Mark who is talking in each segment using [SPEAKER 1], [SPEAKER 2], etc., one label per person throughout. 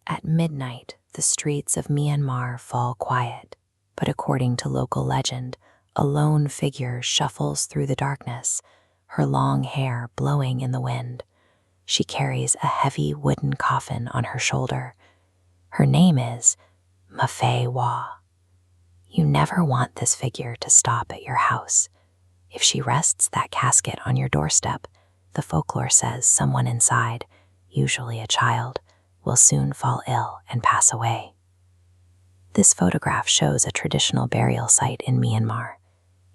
[SPEAKER 1] At midnight, the streets of Myanmar fall quiet, but according to local legend, a lone figure shuffles through the darkness, her long hair blowing in the wind. She carries a heavy wooden coffin on her shoulder. Her name is Mafei Wa. You never want this figure to stop at your house. If she rests that casket on your doorstep, the folklore says someone inside, usually a child, will soon fall ill and pass away. This photograph shows a traditional burial site in Myanmar.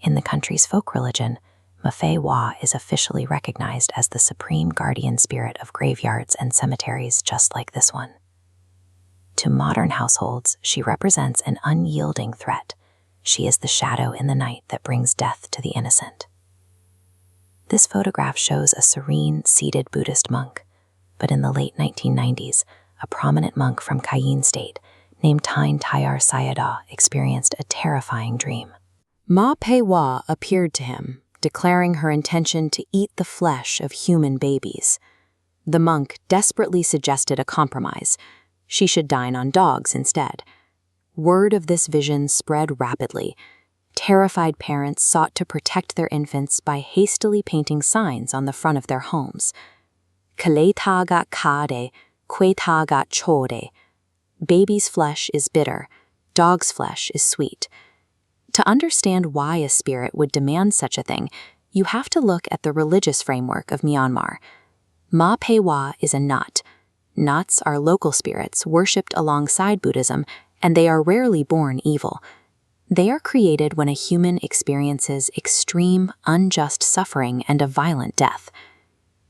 [SPEAKER 1] In the country's folk religion, Mafei Wa is officially recognized as the supreme guardian spirit of graveyards and cemeteries just like this one. To modern households, she represents an unyielding threat. She is the shadow in the night that brings death to the innocent. This photograph shows a serene, seated Buddhist monk, but in the late 1990s, a prominent monk from Cayenne State named Tain Tayar Sayadaw experienced a terrifying dream. Ma Pei Wa appeared to him, declaring her intention to eat the flesh of human babies. The monk desperately suggested a compromise. She should dine on dogs instead. Word of this vision spread rapidly. Terrified parents sought to protect their infants by hastily painting signs on the front of their homes. Kaleta ga kade, kweta ga chode. Baby's flesh is bitter, dog's flesh is sweet. To understand why a spirit would demand such a thing, you have to look at the religious framework of Myanmar. Ma Pei Wa is a nut. Nuts are local spirits worshipped alongside Buddhism, and they are rarely born evil. They are created when a human experiences extreme, unjust suffering and a violent death.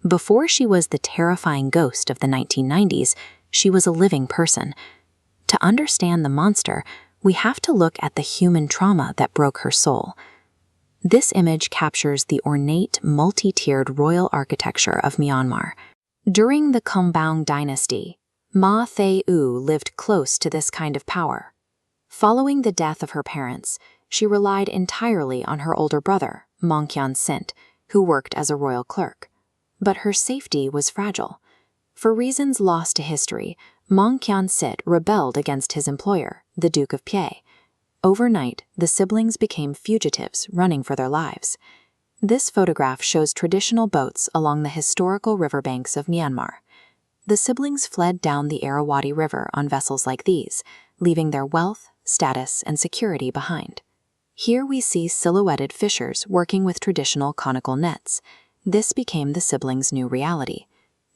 [SPEAKER 1] Before she was the terrifying ghost of the 1990s, she was a living person. To understand the monster, we have to look at the human trauma that broke her soul. This image captures the ornate, multi-tiered royal architecture of Myanmar. During the Kombaung dynasty, Ma Theu lived close to this kind of power. Following the death of her parents, she relied entirely on her older brother, Mongkyan Sint, who worked as a royal clerk. But her safety was fragile. For reasons lost to history, Mongkyan Sint rebelled against his employer, the Duke of Pye. Overnight, the siblings became fugitives running for their lives. This photograph shows traditional boats along the historical riverbanks of Myanmar. The siblings fled down the Irrawaddy River on vessels like these, leaving their wealth, status, and security behind. Here we see silhouetted fishers working with traditional conical nets. This became the siblings' new reality.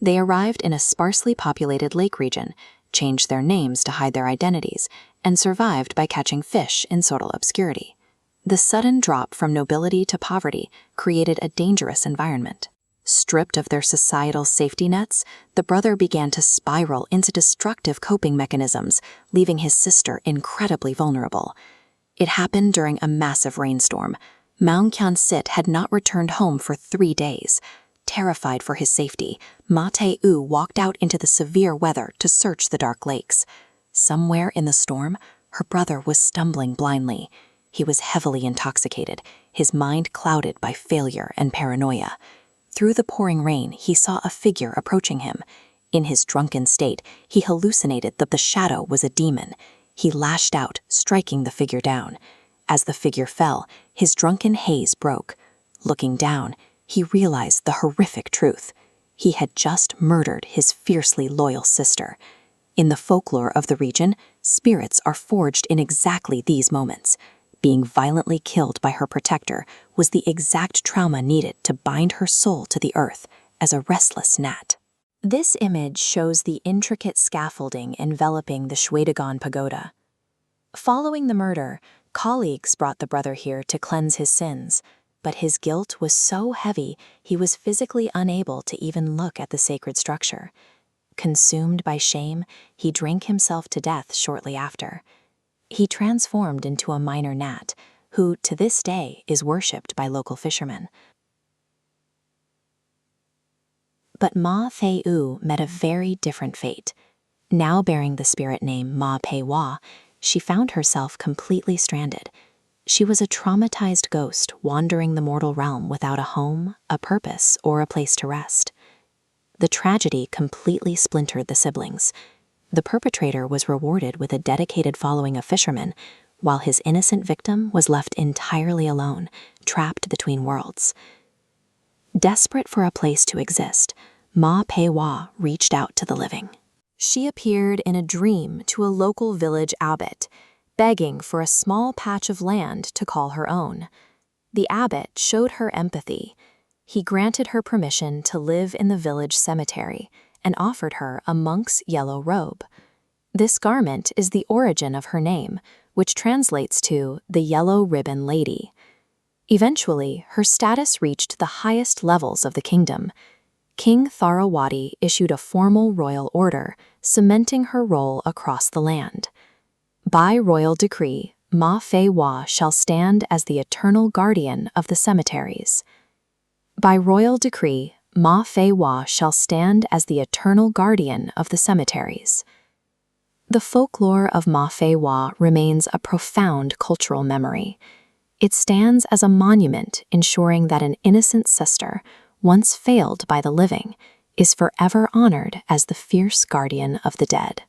[SPEAKER 1] They arrived in a sparsely populated lake region, changed their names to hide their identities, and survived by catching fish in total obscurity. The sudden drop from nobility to poverty created a dangerous environment. Stripped of their societal safety nets, the brother began to spiral into destructive coping mechanisms, leaving his sister incredibly vulnerable. It happened during a massive rainstorm. Mongkyan Sint had not returned home for 3 days. Terrified for his safety, Ma Teu walked out into the severe weather to search the dark lakes. Somewhere in the storm, her brother was stumbling blindly. He was heavily intoxicated, his mind clouded by failure and paranoia. Through the pouring rain, he saw a figure approaching him. In his drunken state, he hallucinated that the shadow was a demon. He lashed out, striking the figure down. As the figure fell, his drunken haze broke. Looking down, he realized the horrific truth. He had just murdered his fiercely loyal sister. In the folklore of the region, spirits are forged in exactly these moments. Being violently killed by her protector was the exact trauma needed to bind her soul to the earth as a restless gnat. This image shows the intricate scaffolding enveloping the Shwedagon Pagoda. Following the murder, colleagues brought the brother here to cleanse his sins, but his guilt was so heavy he was physically unable to even look at the sacred structure. Consumed by shame, he drank himself to death shortly after. He transformed into a minor gnat, who to this day is worshipped by local fishermen. But Ma Theu met a very different fate. Now bearing the spirit name Ma Pei Wa, she found herself completely stranded. She was a traumatized ghost wandering the mortal realm without a home, a purpose, or a place to rest. The tragedy completely splintered the siblings. the perpetrator was rewarded with a dedicated following of fishermen, while his innocent victim was left entirely alone, trapped between worlds. Desperate for a place to exist, Ma Pei Hua reached out to the living. She appeared in a dream to a local village abbot, begging for a small patch of land to call her own. The abbot showed her empathy. He granted her permission to live in the village cemetery and offered her a monk's yellow robe. This garment is the origin of her name, which translates to the Yellow Ribbon Lady. Eventually, her status reached the highest levels of the kingdom. King Tharawati issued a formal royal order, cementing her role across the land. By royal decree, Ma Fei Hua shall stand as the eternal guardian of the cemeteries. By royal decree, Ma Fei Hua shall stand as the eternal guardian of the cemeteries. The folklore of Ma Fei Hua remains a profound cultural memory. It stands as a monument ensuring that an innocent sister, once failed by the living, is forever honored as the fierce guardian of the dead.